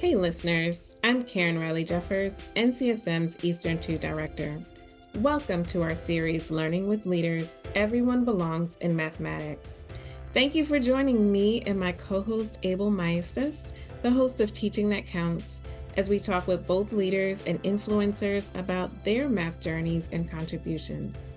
Hey listeners, I'm Karen Riley Jeffers, NCSM's Eastern 2 Director. Welcome to our series, Learning with Leaders, Everyone Belongs in Mathematics. Thank you for joining me and my co-host Abel Maestas, the host of Teaching That Counts, as we talk with both leaders and influencers about their math journeys and contributions.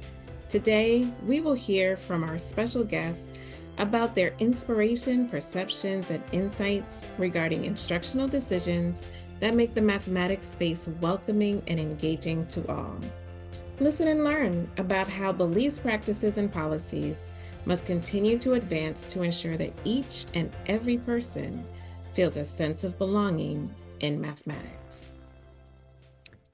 Today, we will hear from our special guests about their inspiration, perceptions, and insights regarding instructional decisions that make the mathematics space welcoming and engaging to all. Listen and learn about how beliefs, practices, and policies must continue to advance to ensure that each and every person feels a sense of belonging in mathematics.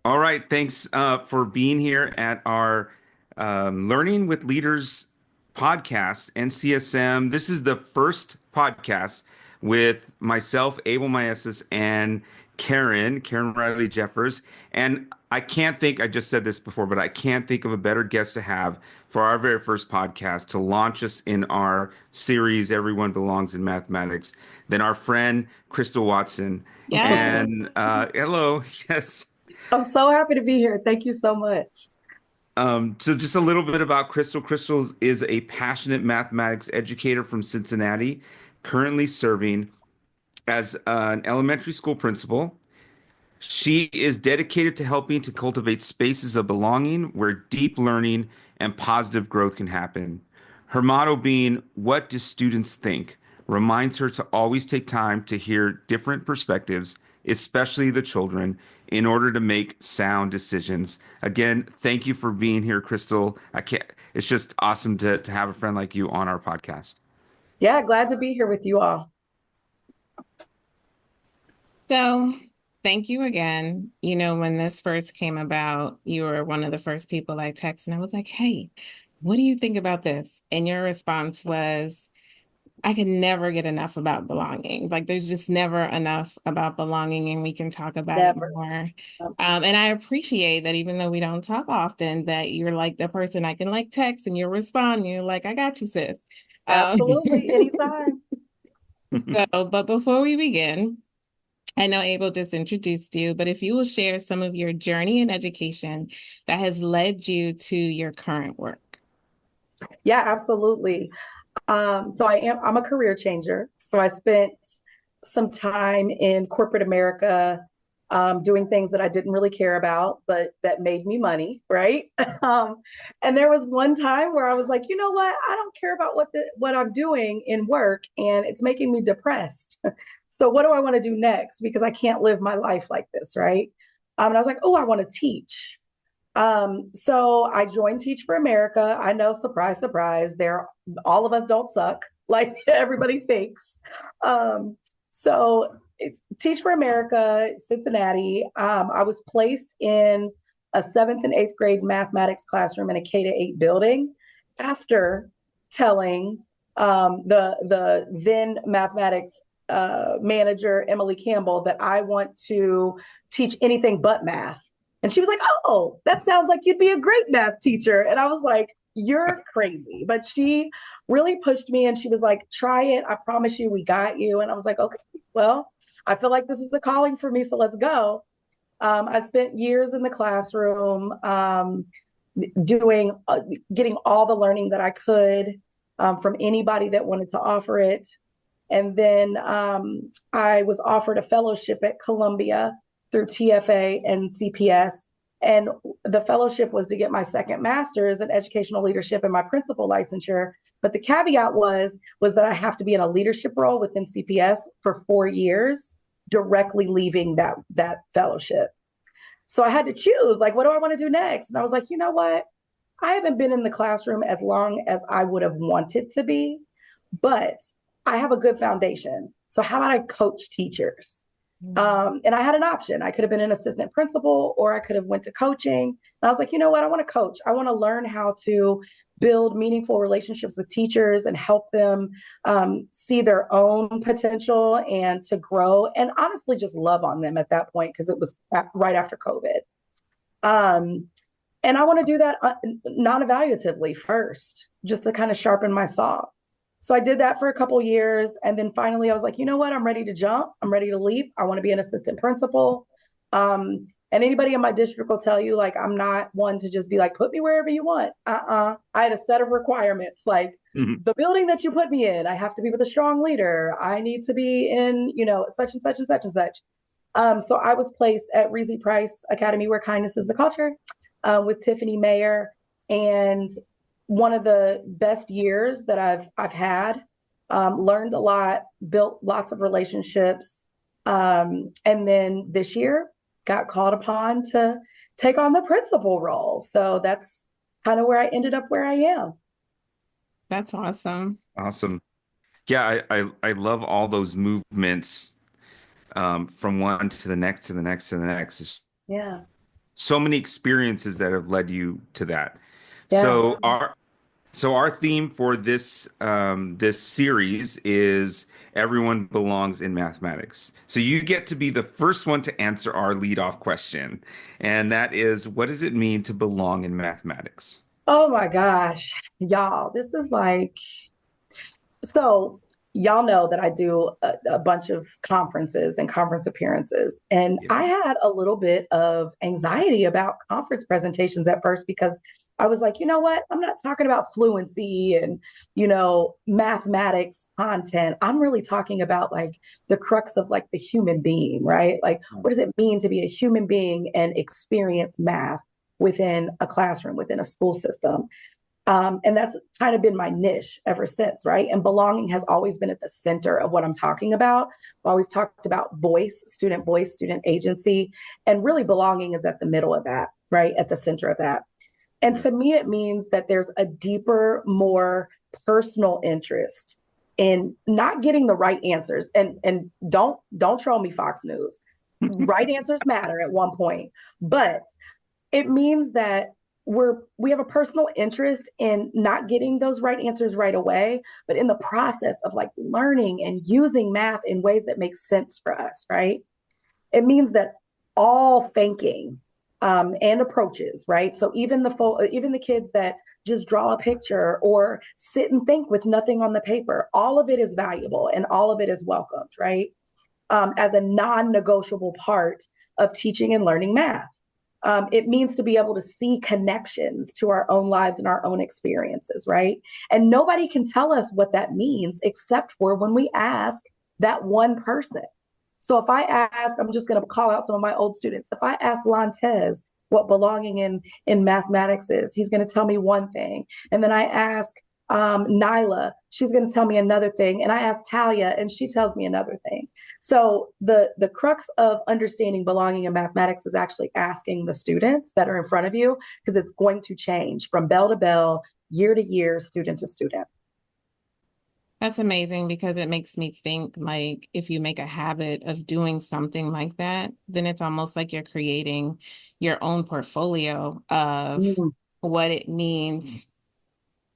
All right, thanks for being here at our Learning with Leaders podcast, NCSM. This is the first podcast with myself, Abel Maestas, and Karen Riley Jeffers. And I just said this before, but I can't think of a better guest to have for our very first podcast to launch us in our series, Everyone Belongs in Mathematics, than our friend, Crystal Watson. Yes. And hello, yes. I'm so happy to be here. Thank you so much. So just a little bit about Crystal. Crystal is a passionate mathematics educator from Cincinnati, currently serving as an elementary school principal. She is dedicated to helping to cultivate spaces of belonging where deep learning and positive growth can happen. Her motto being, "What do students think?" reminds her to always take time to hear different perspectives, especially the children, in order to make sound decisions. Again, thank you for being here, Crystal. It's just awesome to have a friend like you on our podcast. Yeah, glad to be here with you all. So, thank you again. You know, when this first came about, you were one of the first people I texted, and I was like, hey, what do you think about this? And your response was, I can never get enough about belonging. Like, there's just never enough about belonging, and we can talk about it more. And I appreciate that, even though we don't talk often, that you're like the person I can like text and you'll respond. And you're like, I got you, sis. Absolutely, anytime. But before we begin, I know Abel just introduced you, but if you will share some of your journey in education that has led you to your current work. Yeah, absolutely. So I'm a career changer. So I spent some time in corporate America, doing things that I didn't really care about, but that made me money, right? And there was one time where I was like, you know what? I don't care about what I'm doing in work, and it's making me depressed. So what do I want to do next? Because I can't live my life like this, right? And I was like, oh, I want to teach. So I joined Teach for America. I know, surprise, surprise, all of us don't suck like everybody thinks. So Teach for America, Cincinnati, I was placed in a 7th and 8th grade mathematics classroom in a K-8 building after telling the then mathematics manager, Emily Campbell, that I want to teach anything but math. And she was like, oh, that sounds like you'd be a great math teacher. And I was like, you're crazy. But she really pushed me, and she was like, try it. I promise you, we got you. And I was like, okay, well, I feel like this is a calling for me, so let's go. I spent years in the classroom getting all the learning that I could from anybody that wanted to offer it. And then I was offered a fellowship at Columbia through TFA and CPS. And the fellowship was to get my second master's in educational leadership and my principal licensure. But the caveat was that I have to be in a leadership role within CPS for 4 years, directly leaving that fellowship. So I had to choose, like, what do I want to do next? And I was like, you know what? I haven't been in the classroom as long as I would have wanted to be, but I have a good foundation. So how about I coach teachers? And I had an option. I could have been an assistant principal, or I could have went to coaching. And I was like, you know what? I want to coach. I want to learn how to build meaningful relationships with teachers and help them see their own potential and to grow, and honestly just love on them at that point, because it was right after COVID. And I want to do that non-evaluatively first, just to kind of sharpen my saw. So I did that for a couple years. And then finally I was like, you know what? I'm ready to jump. I'm ready to leap. I want to be an assistant principal. And anybody in my district will tell you, like, I'm not one to just be like, put me wherever you want. I had a set of requirements, like the building that you put me in, I have to be with a strong leader. I need to be in, such and such and such and such. So I was placed at Reezy Price Academy, where kindness is the culture, with Tiffany Mayer, and one of the best years that I've had. Learned a lot, built lots of relationships, and then this year got called upon to take on the principal role. So that's kind of where I ended up where I am. That's awesome. Awesome. Yeah, I love all those movements, from one to the next to the next to the next. It's Yeah. so many experiences that have led you to that. Yeah. So our theme for this this series is everyone belongs in mathematics. So you get to be the first one to answer our leadoff question, and that is, what does it mean to belong in mathematics? Oh my gosh, y'all, this is like, so y'all know that I do a bunch of conferences and conference appearances. And Yeah. I had a little bit of anxiety about conference presentations at first, because I was like, you know what? I'm not talking about fluency and, mathematics content. I'm really talking about like the crux of like the human being, right? Like, what does it mean to be a human being and experience math within a classroom, within a school system? And that's kind of been my niche ever since, right? And belonging has always been at the center of what I'm talking about. I've always talked about voice, student agency, and really belonging is at the middle of that, right? At the center of that. And to me, it means that there's a deeper, more personal interest in not getting the right answers. And don't troll me, Fox News. Right answers matter at one point, but it means that we have a personal interest in not getting those right answers right away, but in the process of like learning and using math in ways that make sense for us, right? It means that all thinking and approaches, right? So even the kids that just draw a picture or sit and think with nothing on the paper, all of it is valuable and all of it is welcomed, right? As a non-negotiable part of teaching and learning math. It means to be able to see connections to our own lives and our own experiences, right? And nobody can tell us what that means except for when we ask that one person. So if I ask, I'm just going to call out some of my old students. If I ask Lantez what belonging in mathematics is, he's going to tell me one thing. And then I ask Nyla, she's going to tell me another thing. And I ask Talia, and she tells me another thing. So the crux of understanding belonging in mathematics is actually asking the students that are in front of you, because it's going to change from bell to bell, year to year, student to student. That's amazing, because it makes me think, like, if you make a habit of doing something like that, then it's almost like you're creating your own portfolio of what it means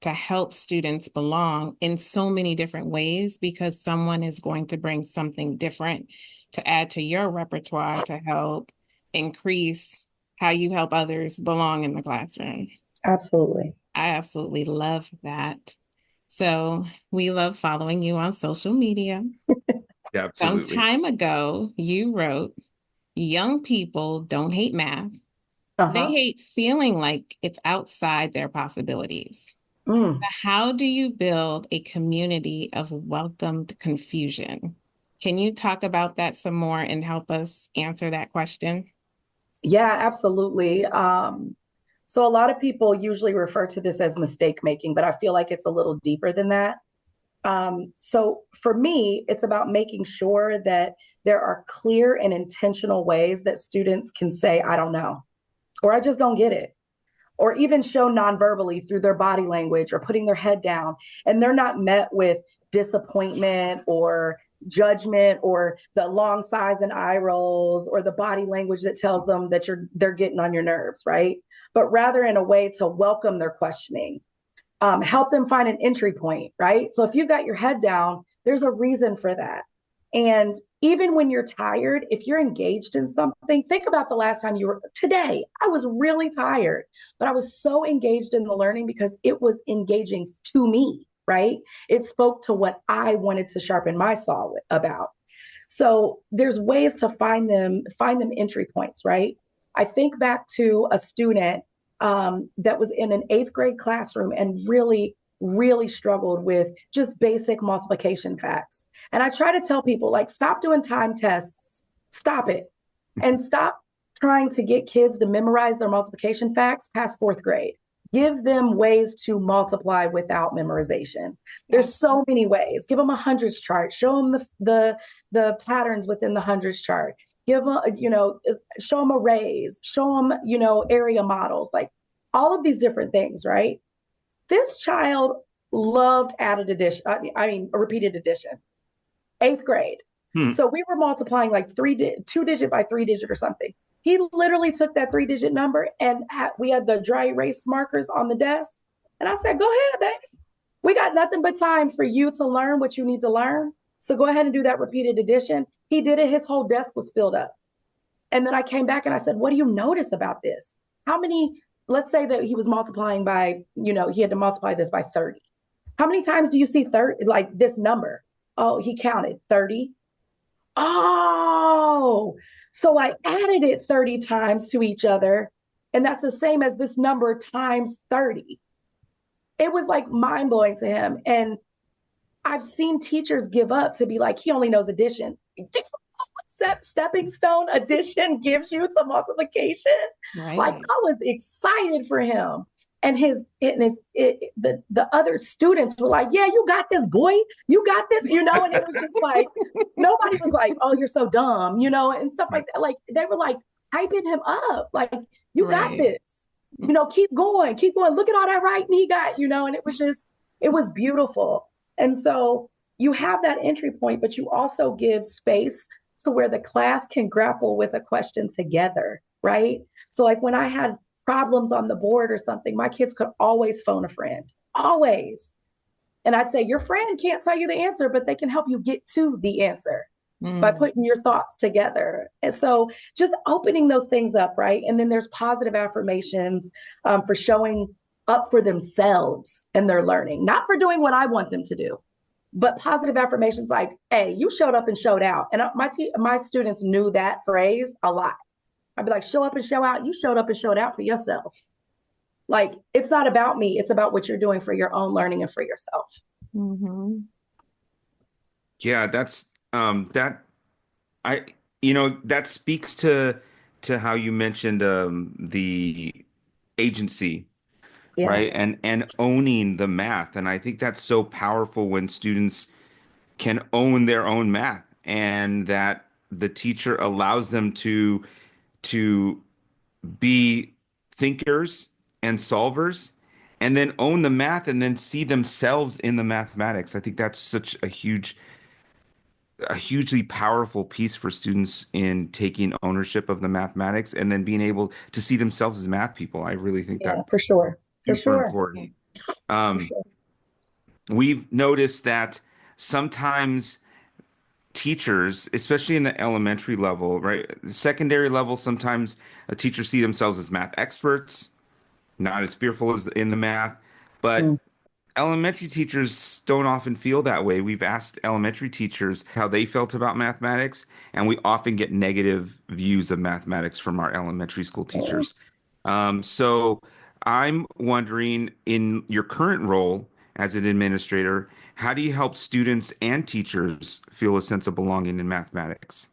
to help students belong in so many different ways, because someone is going to bring something different to add to your repertoire to help increase how you help others belong in the classroom. Absolutely. I absolutely love that. So we love following you on social media. Yeah, absolutely. Some time ago, you wrote, young people don't hate math. They hate feeling like it's outside their possibilities. How do you build a community of welcomed confusion? Can you talk about that some more and help us answer that question? Yeah, absolutely. So a lot of people usually refer to this as mistake making, but I feel like it's a little deeper than that. So for me, it's about making sure that there are clear and intentional ways that students can say, I don't know, or I just don't get it, or even show nonverbally through their body language or putting their head down. And they're not met with disappointment or judgment or the long sighs and eye rolls or the body language that tells them that they're getting on your nerves, right? But rather in a way to welcome their questioning, help them find an entry point, right? So if you've got your head down, there's a reason for that. And even when you're tired, if you're engaged in something, think about the last time today, I was really tired, but I was so engaged in the learning because it was engaging to me, right? It spoke to what I wanted to sharpen my saw about. So there's ways to find them entry points, right? I think back to a student that was in an 8th grade classroom and really, really struggled with just basic multiplication facts. And I try to tell people, like, stop doing time tests, stop it, and stop trying to get kids to memorize their multiplication facts past 4th grade. Give them ways to multiply without memorization. There's so many ways. Give them a hundreds chart. Show them the patterns within the hundreds chart. Give them, show them arrays. Show them, area models. Like all of these different things, right? This child loved added addition. A repeated addition. 8th grade. So we were multiplying like 2-digit by 3-digit or something. He literally took that 3-digit number and we had the dry erase markers on the desk. And I said, go ahead, baby. We got nothing but time for you to learn what you need to learn. So go ahead and do that repeated addition. He did it. His whole desk was filled up. And then I came back and I said, what do you notice about this? Let's say that he was multiplying by, he had to multiply this by 30. How many times do you see 30, like this number? Oh, he counted 30. Oh, so I added it 30 times to each other. And that's the same as this number times 30. It was like mind blowing to him. And I've seen teachers give up to be like, he only knows addition. Stepping stone addition gives you to multiplication. Right. Like I was excited for him. And the other students were like, yeah, you got this, boy. You got this, and it was just like, nobody was like, oh, you're so dumb, and stuff like that. Like they were like hyping him up. Like, you got this, keep going. Look at all that writing he got, and it was beautiful. And so you have that entry point, but you also give space to where the class can grapple with a question together, right? So like when I had problems on the board or something, my kids could always phone a friend, always. And I'd say, your friend can't tell you the answer, but they can help you get to the answer by putting your thoughts together. And so just opening those things up, right? And then there's positive affirmations for showing up for themselves and their learning, not for doing what I want them to do, but positive affirmations like, hey, you showed up and showed out. And my students knew that phrase a lot. I'd be like, show up and show out. You showed up and showed out for yourself. Like, it's not about me. It's about what you're doing for your own learning and for yourself. Mm-hmm. Yeah, that's that speaks to how you mentioned the agency, right? And owning the math. And I think that's so powerful when students can own their own math and that the teacher allows them to be thinkers and solvers and then own the math and then see themselves in the mathematics. I think that's such a hugely powerful piece for students in taking ownership of the mathematics and then being able to see themselves as math people. I really think that for sure. Super important. For sure. We've noticed that sometimes teachers, especially in the elementary level, right? Secondary level, sometimes a teacher see themselves as math experts, not as fearful as in the math, but elementary teachers don't often feel that way. We've asked elementary teachers how they felt about mathematics, and we often get negative views of mathematics from our elementary school teachers. So I'm wondering, in your current role as an administrator, how do you help students and teachers feel a sense of belonging in mathematics?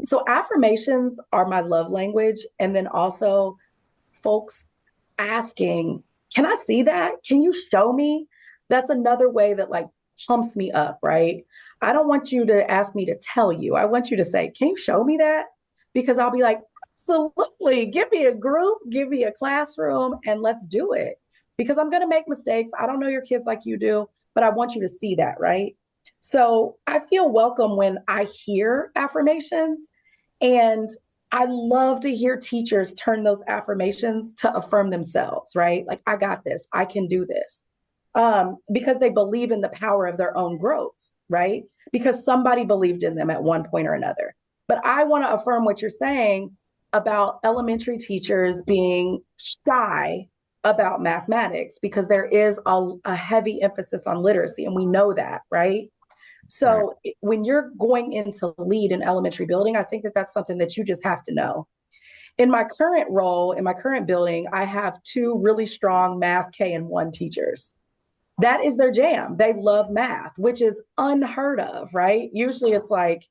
So affirmations are my love language. And then also folks asking, can I see that? Can you show me? That's another way that like pumps me up, right? I don't want you to ask me to tell you. I want you to say, can you show me that? Because I'll be like, absolutely. Give me a group, give me a classroom, and let's do it. Because I'm going to make mistakes. I don't know your kids like you do, but I want you to see that, right? So I feel welcome when I hear affirmations, and I love to hear teachers turn those affirmations to affirm themselves, right? Like, I got this, I can do this, because they believe in the power of their own growth, right? Because somebody believed in them at one point or another. But I want to affirm what you're saying about elementary teachers being shy about mathematics because there is a heavy emphasis on literacy, and we know that, right? So when you're going into lead an elementary building, I think that that's something that you just have to know. In my current role, in my current building, I have two really strong math K and 1 teachers. That is their jam. They love math, which is unheard of, right? Usually it's like,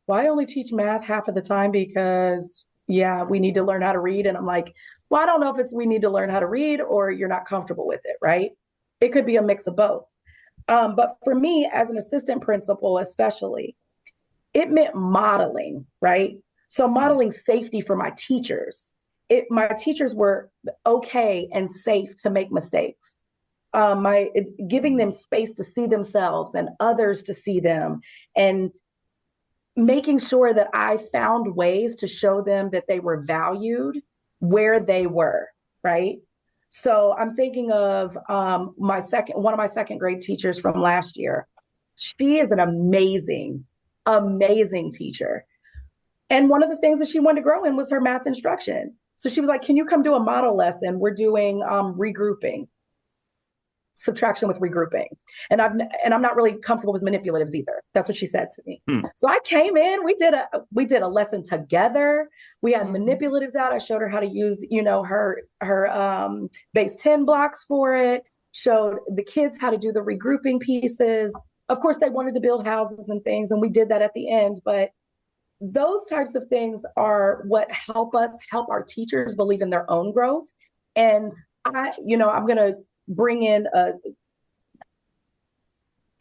well, I only teach math half of the time because, yeah, we need to learn how to read. And I'm like, well, I don't know if it's we need to learn how to read or you're not comfortable with it, right? It could be a mix of both. But for me, as an assistant principal, especially, it meant modeling, right? So modeling safety for my teachers. My teachers were okay and safe to make mistakes. Giving them space to see themselves and others to see them, and making sure that I found ways to show them that they were valued where they were, right? So I'm thinking of one of my second grade teachers from last year. She is an amazing, amazing teacher. And one of the things that she wanted to grow in was her math instruction. So she was like, can you come do a model lesson? We're doing regrouping. Subtraction with regrouping. And I'm not really comfortable with manipulatives either. That's what she said to me. So I came in, we did a lesson together. We had manipulatives out. I showed her how to use, her base 10 blocks for it, showed the kids how to do the regrouping pieces. Of course, they wanted to build houses and things, and we did that at the end. But those types of things are what help our teachers believe in their own growth. And I'm going to bring in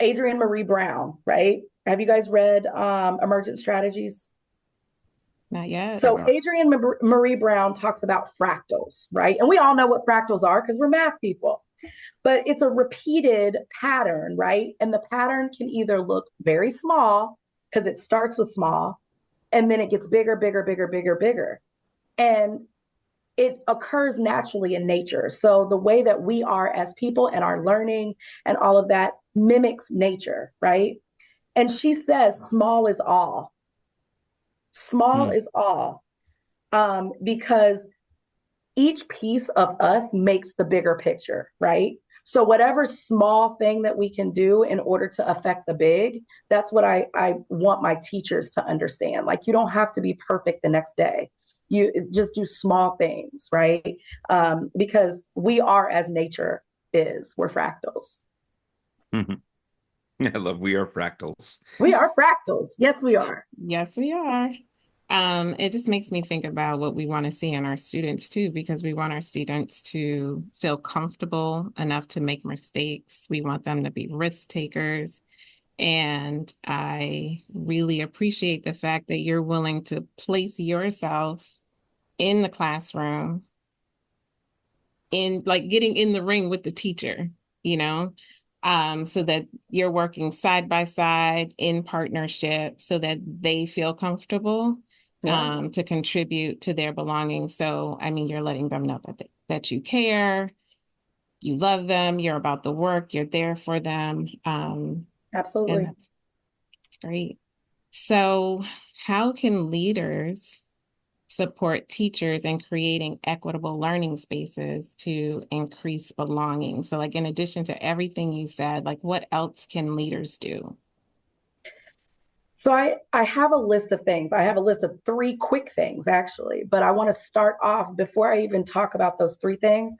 Adrienne Marie Brown, right? Have you guys read Emergent Strategies? Not yet. So Adrienne Marie Brown talks about fractals, right? And we all know what fractals are because we're math people. But it's a repeated pattern, right? And the pattern can either look very small because it starts with small, and then it gets bigger, bigger, bigger, bigger, bigger. And it occurs naturally in nature. So the way that we are as people and our learning and all of that mimics nature, right? And she says small is all. Small is all. Because each piece of us makes the bigger picture, right? So whatever small thing that we can do in order to affect the big, that's what I want my teachers to understand. Like, you don't have to be perfect the next day. You just do small things, right? Because we are as nature is. We're fractals. I love we are fractals. We are fractals. Yes, we are. Yes, we are. It just makes me think about what we want to see in our students too, because we want our students to feel comfortable enough to make mistakes. We want them to be risk takers. And I really appreciate the fact that you're willing to place yourself in the classroom, in like getting in the ring with the teacher, so that you're working side by side in partnership so that they feel comfortable to contribute to their belonging. So, I mean, you're letting them know that you care, you love them, you're about the work, you're there for them. Absolutely. And that's great. So how can leaders support teachers in creating equitable learning spaces to increase belonging? So like, in addition to everything you said, like what else can leaders do? So I have a list of things. I have a list of 3 quick things, actually, but I want to start off before I even talk about those 3 things.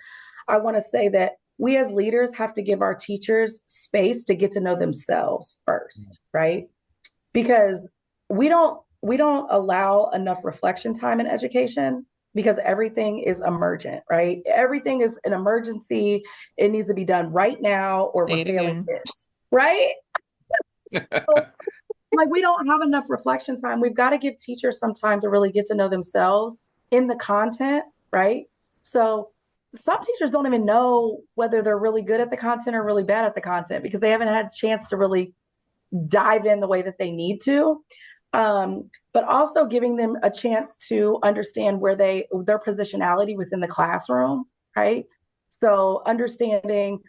I want to say that we as leaders have to give our teachers space to get to know themselves first, right? Because we don't allow enough reflection time in education because everything is emergent, right? Everything is an emergency. It needs to be done right now or we're failing kids, right? So, like, we don't have enough reflection time. We've got to give teachers some time to really get to know themselves in the content, right? So some teachers don't even know whether they're really good at the content or really bad at the content because they haven't had a chance to really dive in the way that they need to. But also giving them a chance to understand where their positionality within the classroom, right? So understanding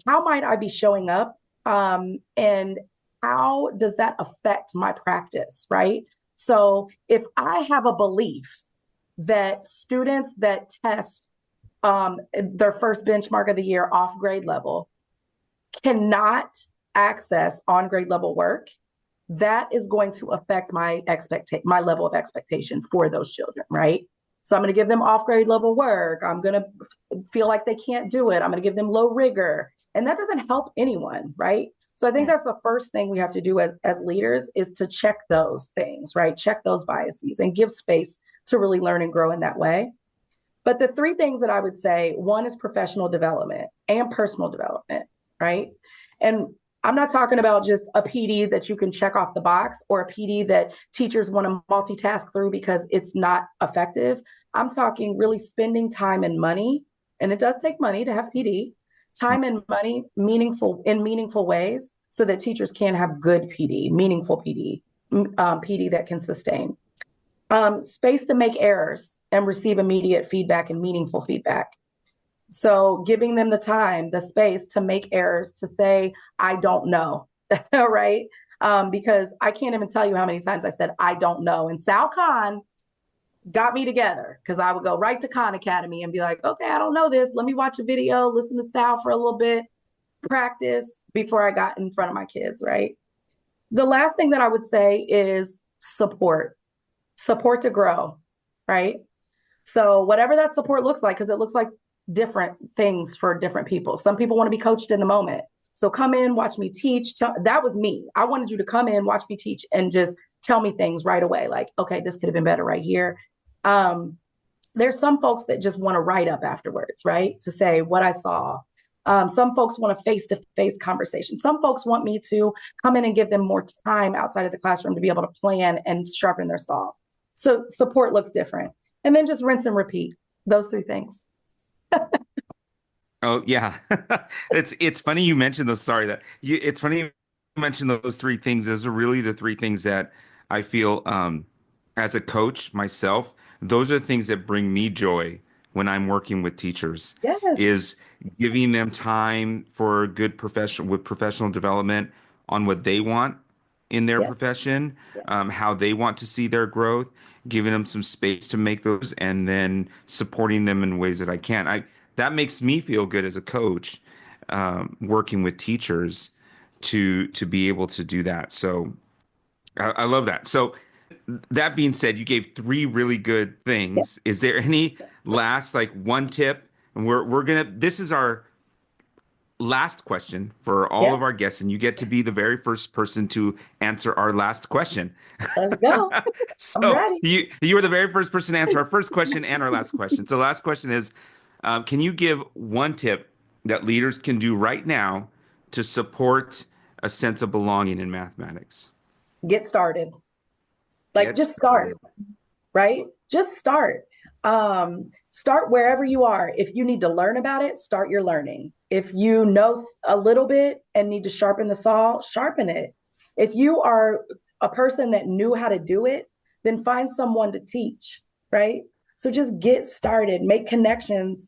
how might I be showing up, and how does that affect my practice, right? So if I have a belief that students that test their first benchmark of the year off grade level, cannot access on grade level work, that is going to affect my level of expectation for those children, right? So I'm going to give them off grade level work. I'm going to feel like they can't do it. I'm going to give them low rigor. And that doesn't help anyone, right? So I think that's the first thing we have to do as leaders, is to check those things, right? Check those biases and give space to really learn and grow in that way. But the three things that I would say, one is professional development and personal development, right? And I'm not talking about just a PD that you can check off the box, or a PD that teachers want to multitask through because it's not effective. I'm talking really spending time and money, and it does take money to have PD, time and money in meaningful ways, so that teachers can have good PD, meaningful PD, PD that can sustain. Space to make errors and receive immediate feedback and meaningful feedback. So giving them the time, the space to make errors, to say, I don't know, right? Because I can't even tell you how many times I said, I don't know. And Sal Khan got me together, because I would go right to Khan Academy and be like, okay, I don't know this. Let me watch a video, listen to Sal for a little bit, practice before I got in front of my kids, right? The last thing that I would say is support to grow, right? So whatever that support looks like, because it looks like different things for different people. Some people want to be coached in the moment. So come in, watch me teach. That was me. I wanted you to come in, watch me teach, and just tell me things right away. Like, okay, this could have been better right here. There's some folks that just want to write up afterwards, right? To say what I saw. Some folks want a face-to-face conversation. Some folks want me to come in and give them more time outside of the classroom to be able to plan and sharpen their saw. So support looks different. And then just rinse and repeat. Those three things. Oh yeah, it's funny you mentioned those. Sorry it's funny you mentioned those three things. Those are really the three things that I feel, as a coach myself, those are the things that bring me joy when I'm working with teachers. Yes. Is giving them time for good professional development on what they want in their profession, how they want to see their growth, giving them some space to make those, and then supporting them in ways that I can. That makes me feel good as a coach, working with teachers to be able to do that. So I love that. So that being said, you gave three really good things. Is there any last, like, one tip? And this is our last question for all of our guests, and you get to be the very first person to answer our last question. Let's go. So I'm ready. you were the very first person to answer our first question and our last question. So the last question is, can you give one tip that leaders can do right now to support a sense of belonging in mathematics? Get started. Just start, right? Just start. Start wherever you are. If you need to learn about it, start your learning. If you know a little bit and need to sharpen the saw, sharpen it. If you are a person that knew how to do it, then find someone to teach, right? So just get started, make connections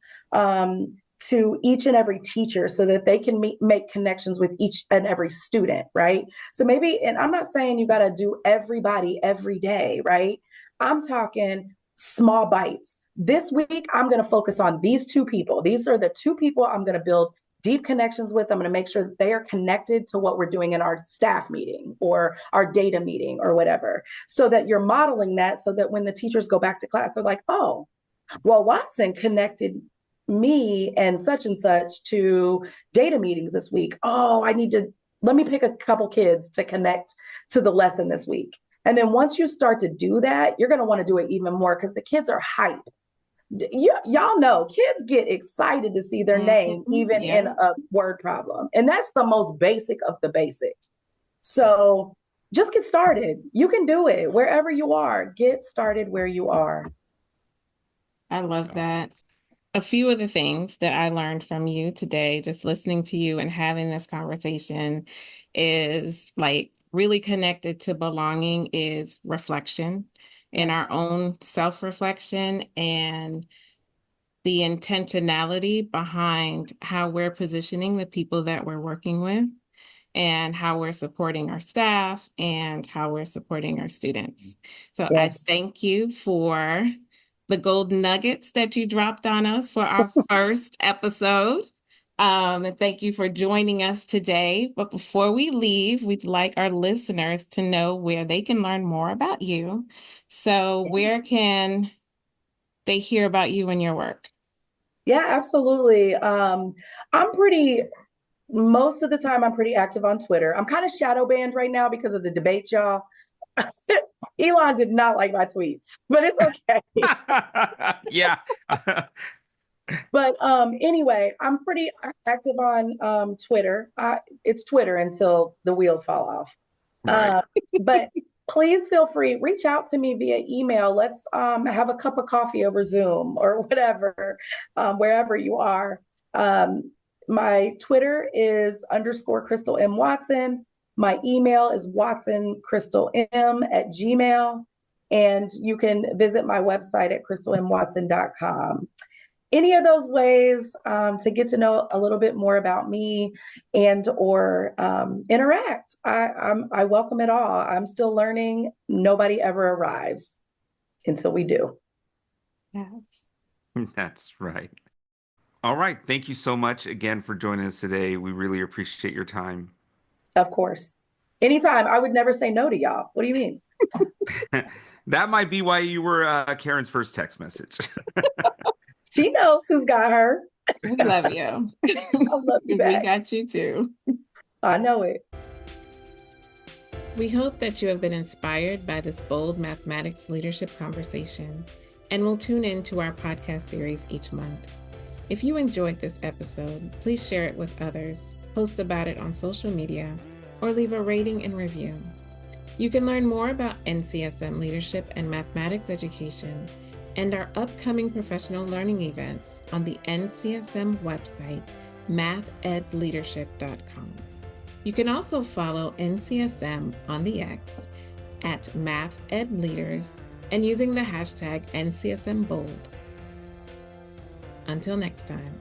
to each and every teacher so that they can make connections with each and every student, right? So maybe, and I'm not saying you got to do everybody every day, right? I'm talking small bites. This week, I'm going to focus on these two people. These are the two people I'm going to build deep connections with. I'm going to make sure that they are connected to what we're doing in our staff meeting or our data meeting or whatever, so that you're modeling that, so that when the teachers go back to class, they're like, oh, well, Watson connected me and such to data meetings this week. Oh, let me pick a couple kids to connect to the lesson this week. And then once you start to do that, you're going to want to do it even more, because the kids are hype. Y'all know kids get excited to see their name, even in a word problem. And that's the most basic of the basic. So just get started. You can do it wherever you are. Get started where you are. I love that. A few of the things that I learned from you today, just listening to you and having this conversation, is like really connected to belonging, is reflection in our own self-reflection, and the intentionality behind how we're positioning the people that we're working with, and how we're supporting our staff, and how we're supporting our students. So I thank you for the gold nuggets that you dropped on us for our first episode. And thank you for joining us today. But before we leave, we'd like our listeners to know where they can learn more about you. So where can they hear about you and your work? Yeah, absolutely. Most of the time, I'm pretty active on Twitter. I'm kind of shadow banned right now because of the debate, y'all. Elon did not like my tweets, but it's okay. Yeah. But anyway, I'm pretty active on Twitter. It's Twitter until the wheels fall off. Right. But please feel free, reach out to me via email. Let's have a cup of coffee over Zoom or whatever, wherever you are. My Twitter is _Crystal M. Watson. My email is watsoncrystalm@gmail. And you can visit my website at crystalmwatson.com. Any of those ways to get to know a little bit more about me and or interact. I welcome it all. I'm still learning. Nobody ever arrives until we do. Yes. That's right. All right. Thank you so much again for joining us today. We really appreciate your time. Of course. Anytime. I would never say no to y'all. What do you mean? That might be why you were Karen's first text message. She knows who's got her. We love you. I love you back. We got you too. I know it. We hope that you have been inspired by this bold mathematics leadership conversation and will tune in to our podcast series each month. If you enjoyed this episode, please share it with others, post about it on social media, or leave a rating and review. You can learn more about NCSM leadership and mathematics education and our upcoming professional learning events on the NCSM website, mathedleadership.com. You can also follow NCSM on the X at mathedleaders and using the hashtag NCSMBold. Until next time.